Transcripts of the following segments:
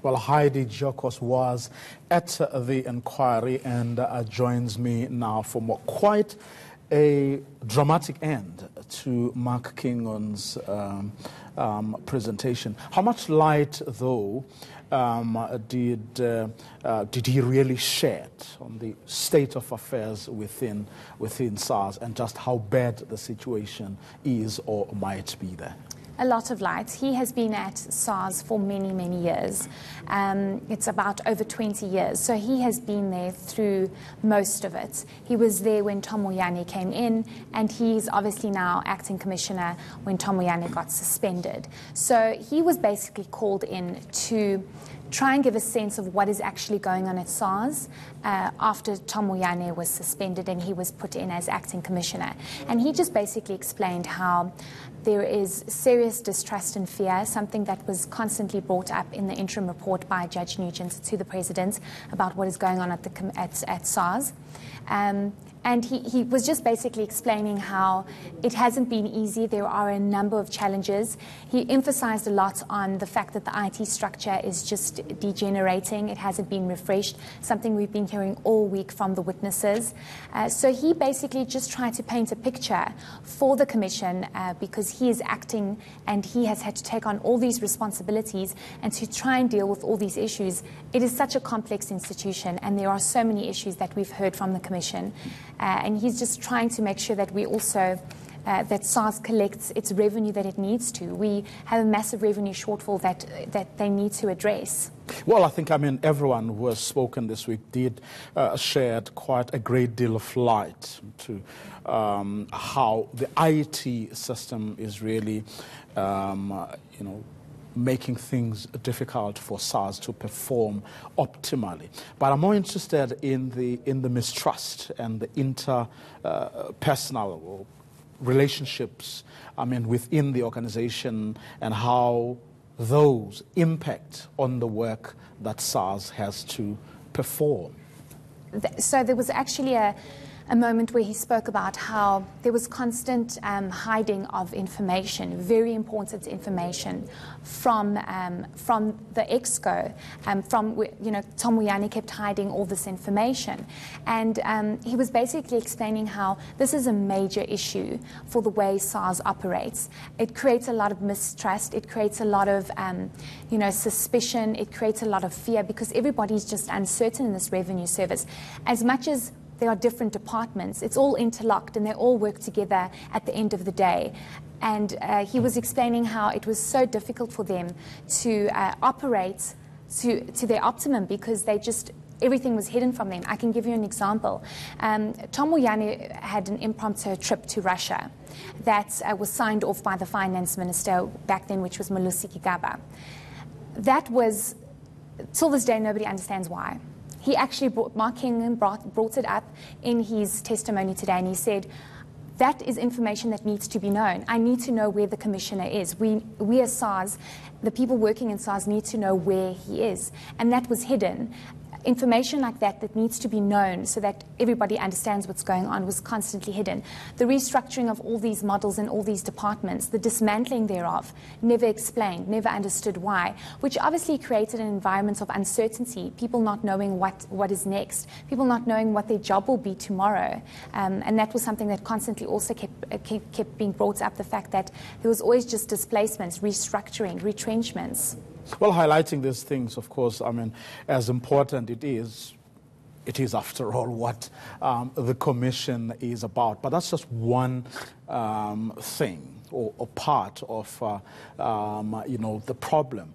Well, Heidi Jokos was at the inquiry and joins me now for quite a dramatic end to Mark Kingon's presentation. How much light, though, did he really shed on the state of affairs within SARS and just how bad the situation is or might be there? A lot of light. He has been at SARS for many, many years. It's about over 20 years. So he has been there through most of it. He was there when Tom Moyane came in, and he's obviously now acting commissioner when Tom Moyane got suspended. So he was basically called in to try and give a sense of what is actually going on at SARS after Tom Moyane was suspended and he was put in as acting commissioner. And he just basically explained how there is serious distrust and fear, something that was constantly brought up in the interim report by Judge Nugent to the President about what is going on at SARS. And he was just basically explaining how it hasn't been easy. There are a number of challenges. He emphasized a lot on the fact that the IT structure is just degenerating. It hasn't been refreshed, something we've been hearing all week from the witnesses. So he basically just tried to paint a picture for the Commission because he is acting and he has had to take on all these responsibilities and to try and deal with all these issues. It is such a complex institution and there are so many issues that we've heard from the Commission. And he's just trying to make sure that we also, that SARS collects its revenue that it needs to. We have a massive revenue shortfall that they need to address. Well, I think, everyone who has spoken this week did shed quite a great deal of light to how the IT system is really, making things difficult for SARS to perform optimally. But I'm more interested in the mistrust and the interpersonal relationships, within the organization and how those impact on the work that SARS has to perform. So there was actually a moment where he spoke about how there was constant hiding of information, very important information from the EXCO. Tom Moyane kept hiding all this information. And he was basically explaining how this is a major issue for the way SARS operates. It creates a lot of mistrust. It creates a lot of, suspicion. It creates a lot of fear because everybody's just uncertain in this revenue service. As much as there are different departments, it's all interlocked and they all work together at the end of the day. And he was explaining how it was so difficult for them to operate to their optimum because everything was hidden from them. I can give you an example. Tom Moyane had an impromptu trip to Russia that was signed off by the finance minister back then, which was Malusi Kigaba. That was, till this day, nobody understands why. He actually Mark Kingon brought it up in his testimony today, and he said, that is information that needs to be known. I need to know where the commissioner is. We as SARS, the people working in SARS need to know where he is. And that was hidden. Information like that needs to be known so that everybody understands what's going on was constantly hidden. The restructuring of all these models and all these departments, the dismantling thereof, never explained, never understood why, which obviously created an environment of uncertainty, people not knowing what is next, people not knowing what their job will be tomorrow. And that was something that constantly also kept being brought up, the fact that there was always just displacements, restructuring, retrenchments. Well, highlighting these things, of course, as important it is after all what the Commission is about. But that's just one thing or part of, the problem.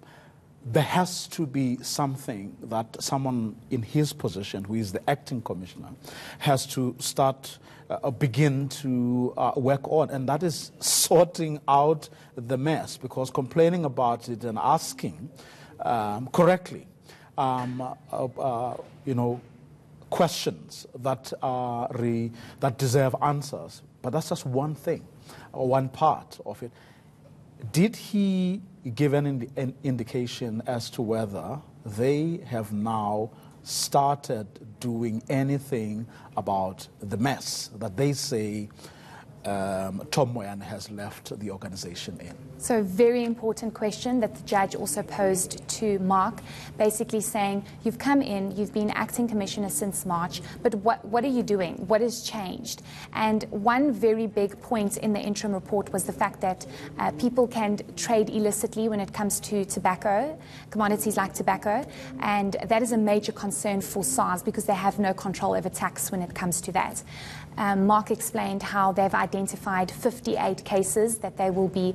There has to be something that someone in his position, who is the acting commissioner, has to begin to work on, and that is sorting out the mess, because complaining about it and asking correctly, questions that deserve answers. But that's just one thing, or one part of it. Did he give an indication as to whether they have now started doing anything about the mess that they say Tom Moyane has left the organization in? So very important question that the judge also posed to Mark, basically saying, you've come in, you've been acting commissioner since March, but what are you doing? What has changed? And one very big point in the interim report was the fact that people can trade illicitly when it comes to tobacco, commodities like tobacco, and that is a major concern for SARS because they have no control over tax when it comes to that. Mark explained how they've identified 58 cases that they will be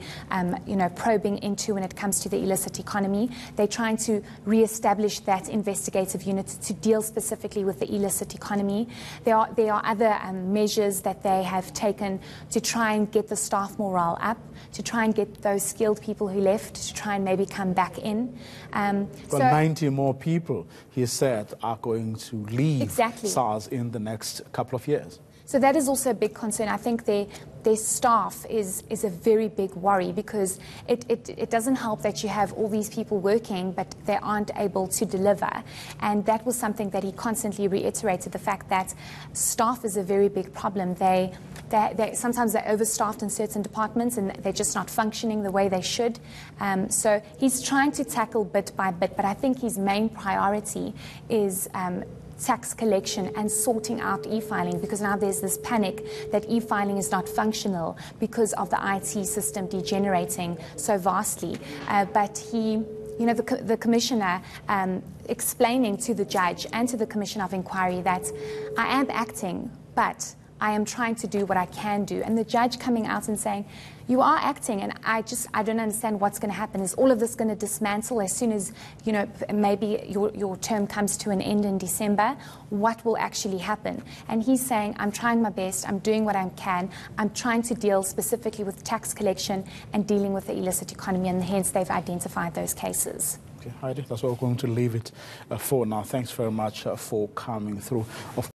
probing into when it comes to the illicit economy. They're trying to re-establish that investigative unit to deal specifically with the illicit economy. There are other measures that they have taken to try and get the staff morale up, to try and get those skilled people who left to try and maybe come back in. Well, 90 more people, he said, are going to leave SARS in the next couple of years. So that is also a big concern. I think their staff is a very big worry because it doesn't help that you have all these people working but they aren't able to deliver. And that was something that he constantly reiterated, the fact that staff is a very big problem. Sometimes they're overstaffed in certain departments and they're just not functioning the way they should. So he's trying to tackle bit by bit, but I think his main priority is tax collection and sorting out e-filing, because now there's this panic that e-filing is not functional because of the IT system degenerating so vastly. But he, the commissioner explaining to the judge and to the commissioner of inquiry that I am acting, but I am trying to do what I can do. And the judge coming out and saying, you are acting, and I don't understand what's going to happen. Is all of this going to dismantle as soon as, maybe your term comes to an end in December? What will actually happen? And he's saying, I'm trying my best, I'm doing what I can, I'm trying to deal specifically with tax collection and dealing with the illicit economy, and hence they've identified those cases. Okay, Heidi, that's what we're going to leave it for now. Thanks very much for coming through.